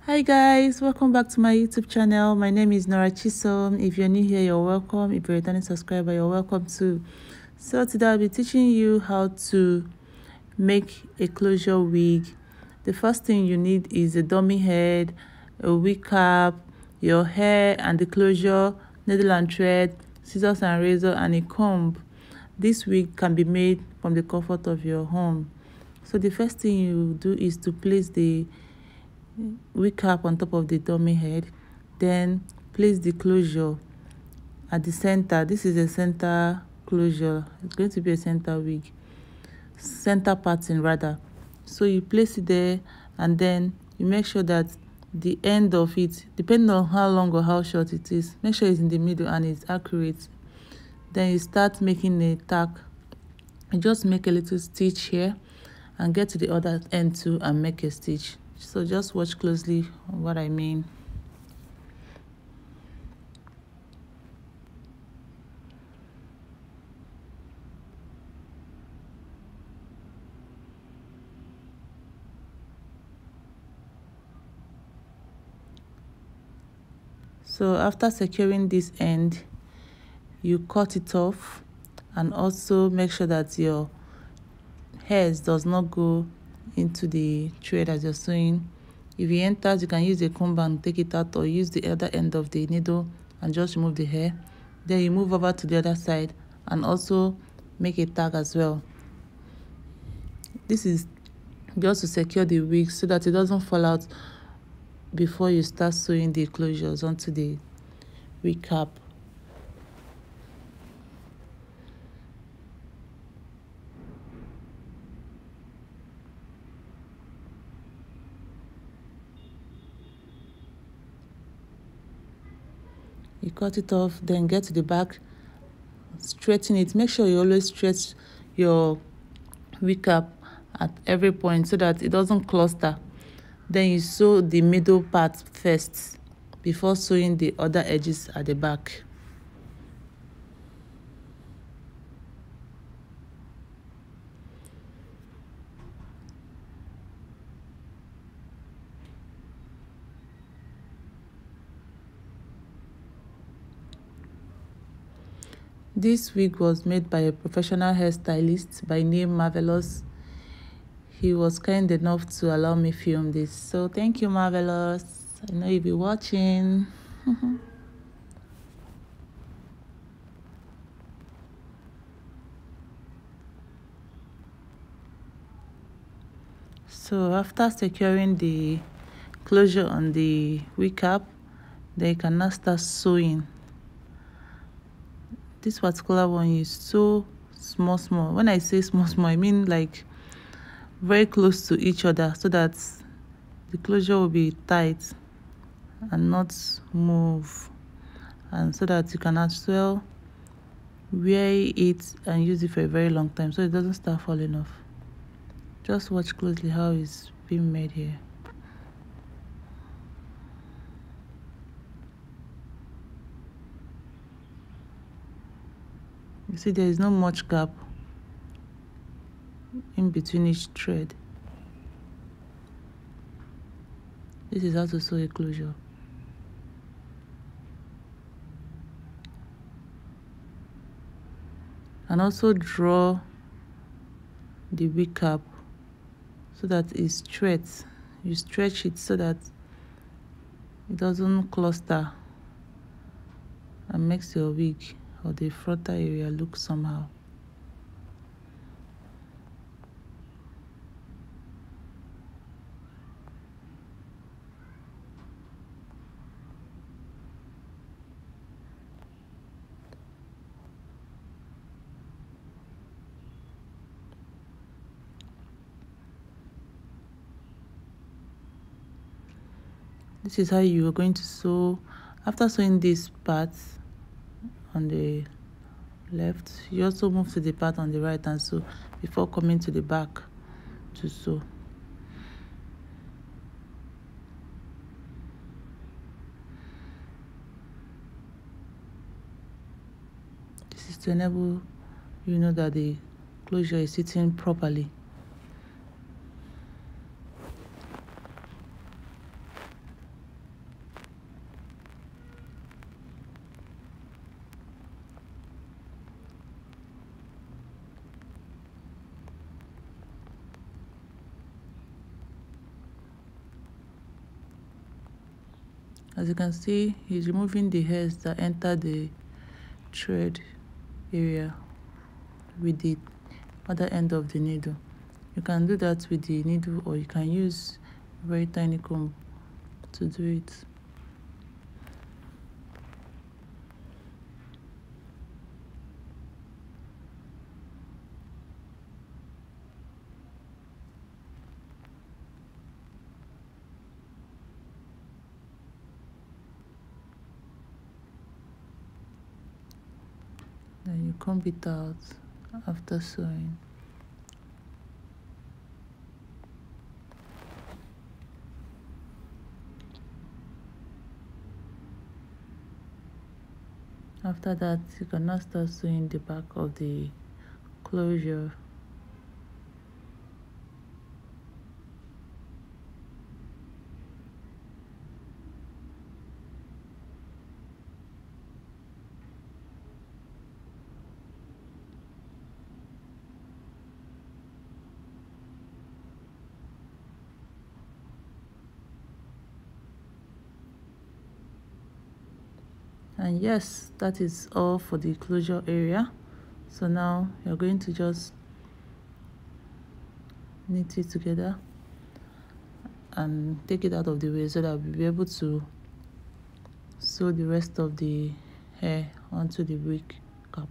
Hi guys, welcome back to my YouTube channel. My name is Nora Chisom. If you're new here, you're welcome. If you're a returning subscriber, you're welcome too. So today I'll be teaching you how to make a closure wig. The first thing you need is a dummy head, a wig cap, your hair and the closure, needle and thread, scissors and razor, and a comb. This wig can be made from the comfort of your home. So the first thing you do is to place the wig cap on top of the dummy head, then place the closure at the center. This is a center closure. It's going to be a center wig, center pattern rather. So you place it there, and then you make sure that the end of it, depending on how long or how short it is, make sure it's in the middle and it's accurate. Then you start making a tack. You just make a little stitch here and get to the other end too and make a stitch. So just watch closely on what I mean. So after securing this end, you cut it off, and also make sure that your hairs does not go into the thread as you're sewing. If it enters, you can use a comb and take it out, or use the other end of the needle and just remove the hair. Then you move over to the other side and also make a tag as well. This is just to secure the wig so that it doesn't fall out before you start sewing the closures onto the wig cap. You cut it off, then get to the back, straighten it. Make sure you always stretch your wig cap at every point so that it doesn't cluster. Then you sew the middle part first before sewing the other edges at the back. This wig was made by a professional hairstylist by name Marvelous. He was kind enough to allow me film this. So thank you, Marvelous. I know you'll be watching. So after securing the closure on the wig cap, then you can now start sewing. This particular one is so small. When I say small, I mean like very close to each other, so that the closure will be tight and not move, and so that you can as well wear it and use it for a very long time so it doesn't start falling off. Just watch closely how it's being made here. You see, there is not much gap in between each thread. This is how to sew a closure. And also draw the wig cap so that it stretches. You stretch it so that it doesn't cluster and makes your wig or the frontal area look somehow. This is how you are going to sew. After sewing this part on the left, you also move to the part on the right and sew before coming to the back to sew. This is to enable you know that the closure is sitting properly. As you can see, he's removing the hairs that enter the thread area with the other end of the needle. You can do that with the needle, or you can use a very tiny comb to do it. Then you comb it out after sewing. After that, you can now start sewing the back of the closure. And yes, that is all for the closure area. So now you're going to just knit it together and take it out of the way so that we'll be able to sew the rest of the hair onto the wig cap.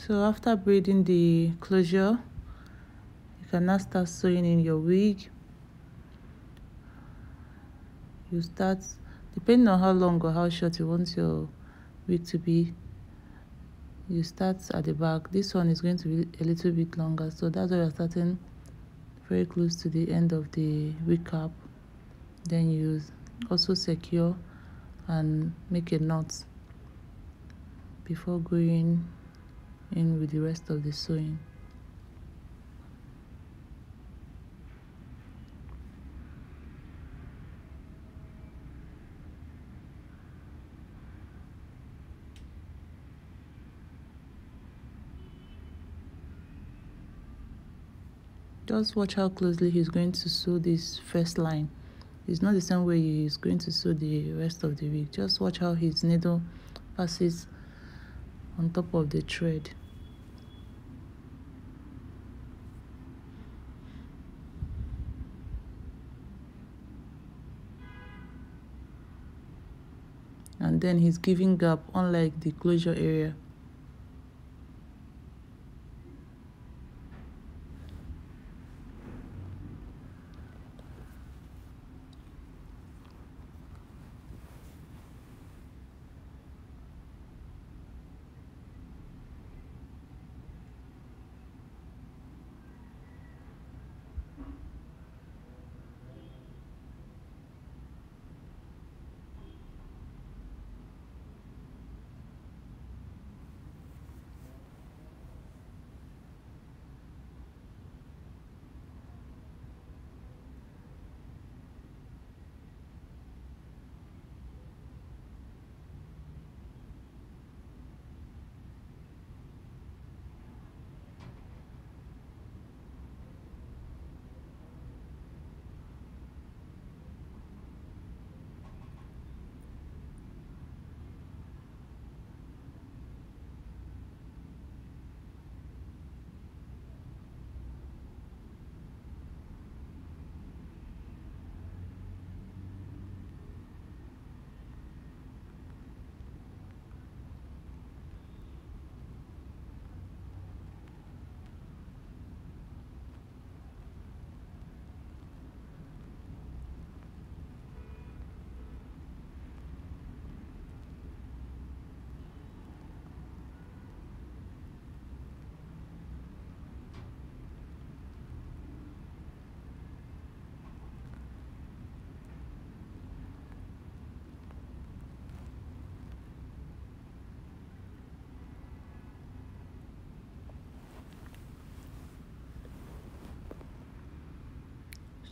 So after braiding the closure, you can now start sewing in your wig. You start, depending on how long or how short you want your wig to be, you start at the back. This one is going to be a little bit longer, so that's why you're starting very close to the end of the wig cap. Then you also secure and make a knot before going in with the rest of the sewing. Just watch how closely he's going to sew this first line. It's not the same way he's going to sew the rest of the wig. Just watch how his needle passes on top of the thread. And then he's giving gap, unlike the closure area.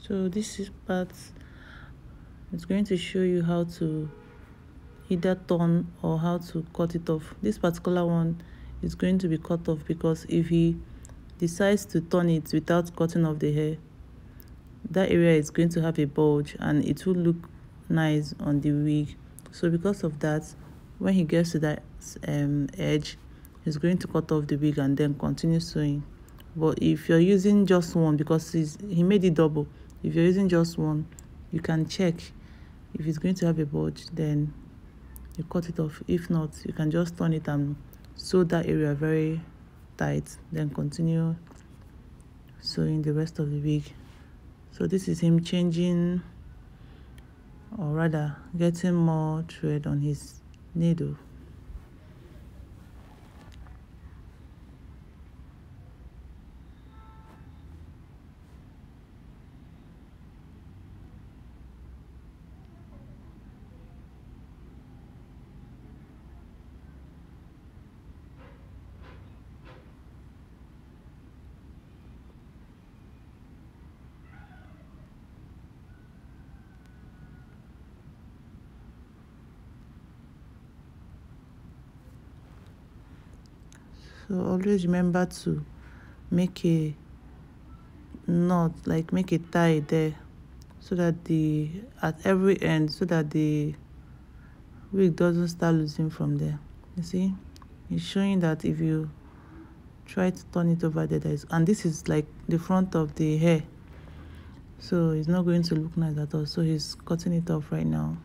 So this is part, it's going to show you how to either turn or how to cut it off. This particular one is going to be cut off because if he decides to turn it without cutting off the hair, that area is going to have a bulge and it will look nice on the wig. So because of that, when he gets to that edge, he's going to cut off the wig and then continue sewing. But if you're using just one, because he made it double, if you're using just one, you can check if it's going to have a bulge, then you cut it off. If not, you can just turn it and sew that area very tight, then continue sewing the rest of the wig. So this is him changing, or rather getting more thread on his needle. So always remember to make a knot, like make a tie there, so that at every end, so that the wig doesn't start losing from there. You see, it's showing that if you try to turn it over there, and this is like the front of the hair, so it's not going to look nice at all. So he's cutting it off right now,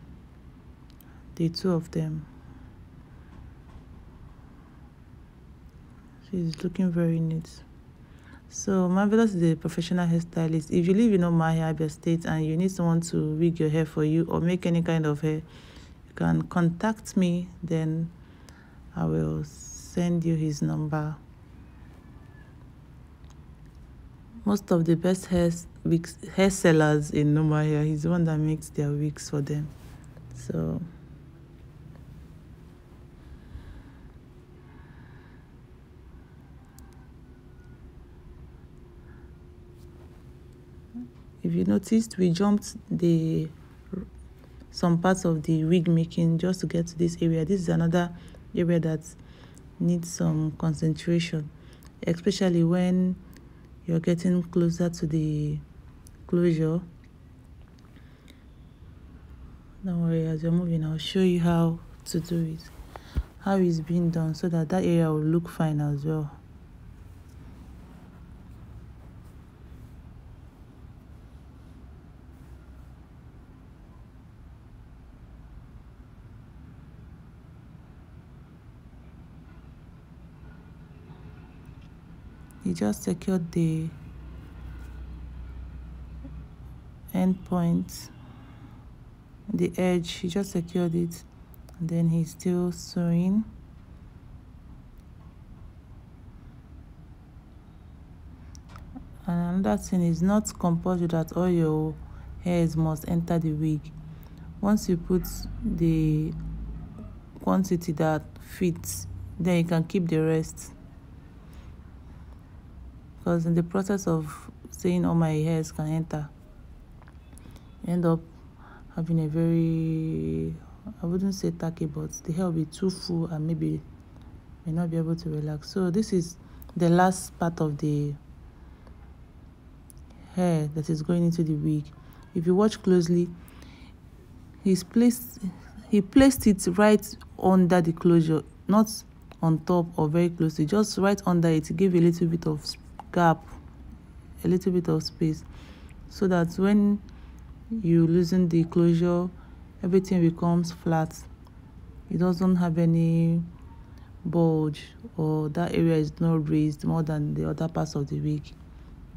the two of them. She's looking very neat. So Marvelous is a professional hairstylist. If you live in Umuahia, Abia State, and you need someone to wig your hair for you or make any kind of hair, you can contact me. Then I will send you his number. Most of the best hair sellers in Umuahia, he's the one that makes their wigs for them. So if you noticed, we jumped some parts of the wig making just to get to this area. This is another area that needs some concentration, especially when you're getting closer to the closure. Don't worry, as you're moving, I'll show you how to do it, how it's being done, so that area will look fine as well. He just secured the end point, the edge. He just secured it, and then he's still sewing. And another thing is not compulsory that all your hairs must enter the wig. Once you put the quantity that fits, then you can keep the rest. Because in the process of saying all my hairs can enter, you end up having a very, I wouldn't say tacky, but the hair will be too full and maybe may not be able to relax. So this is the last part of the hair that is going into the wig. If you watch closely, he placed it right under the closure, not on top or very closely, just right under it to give a little bit of gap, a little bit of space, so that when you loosen the closure, everything becomes flat. It doesn't have any bulge, or that area is not raised more than the other parts of the wig.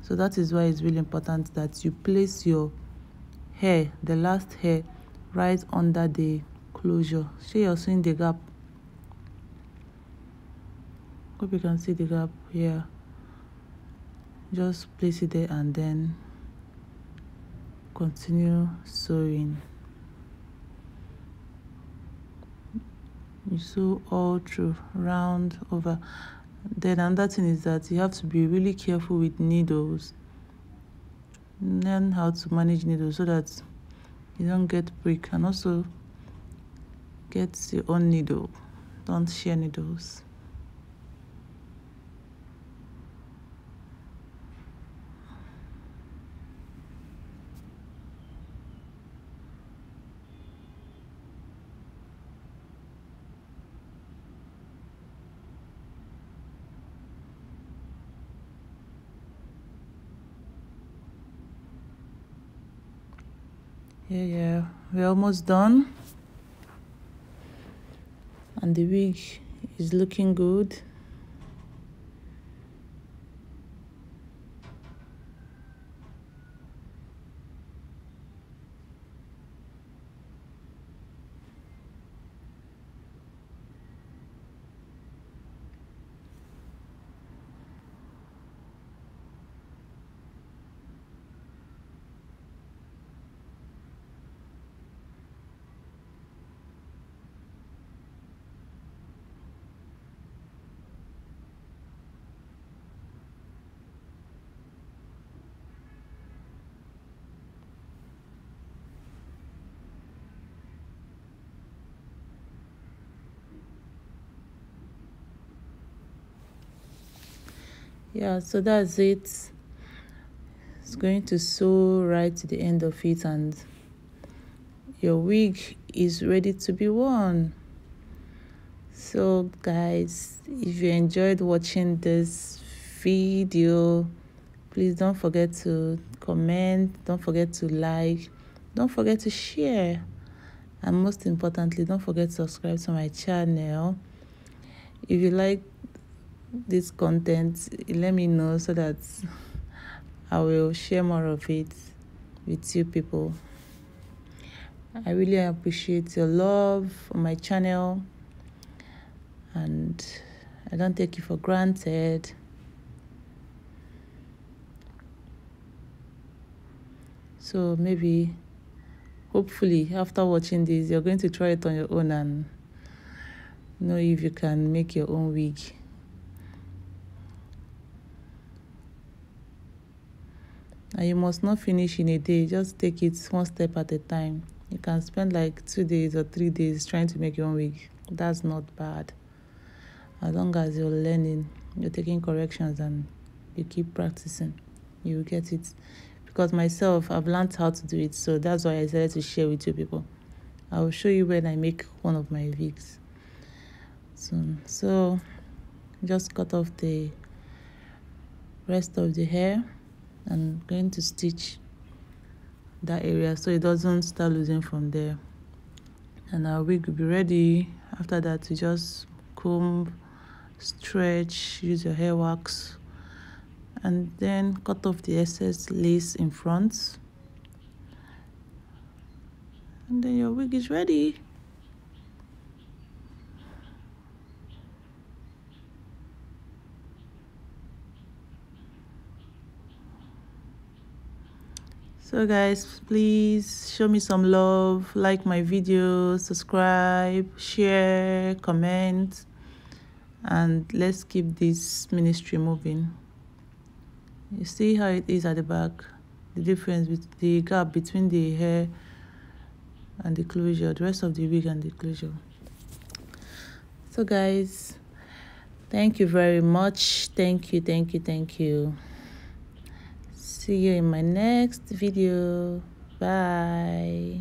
So that is why it's really important that you place your hair, the last hair, right under the closure. So you're seeing the gap. Hope you can see the gap here. Just place it there and then continue sewing. You sew all through, round over. Then another thing is that you have to be really careful with needles. Learn how to manage needles so that you don't get prick, and also get your own needle. Don't share needles. Yeah, we're almost done, and the wig is looking good. Yeah, so that's it. It's going to sew right to the end of it, and your wig is ready to be worn. So guys, if you enjoyed watching this video, please don't forget to comment, don't forget to like, don't forget to share, and most importantly, don't forget to subscribe to my channel. If you like this content, let me know so that I will share more of it with you people. I really appreciate your love on my channel, and I don't take it for granted. So maybe, hopefully, after watching this, you're going to try it on your own and know if you can make your own wig. And you must not finish in a day. Just take it one step at a time. You can spend like 2 days or 3 days trying to make your own wig. That's not bad. As long as you're learning, you're taking corrections, and you keep practicing, you will get it. Because myself, I've learned how to do it, so that's why I decided to share with you people. I will show you when I make one of my wigs soon. So just cut off the rest of the hair, and I'm going to stitch that area so it doesn't start losing from there, and our wig will be ready. After that, you just comb, stretch, use your hair wax, and then cut off the excess lace in front, and then your wig is ready. So guys, please show me some love, like my video, subscribe, share, comment, and let's keep this ministry moving. You see how it is at the back, the difference with the gap between the hair and the closure, the rest of the wig and the closure. So guys, thank you very much. Thank you. See you in my next video. Bye.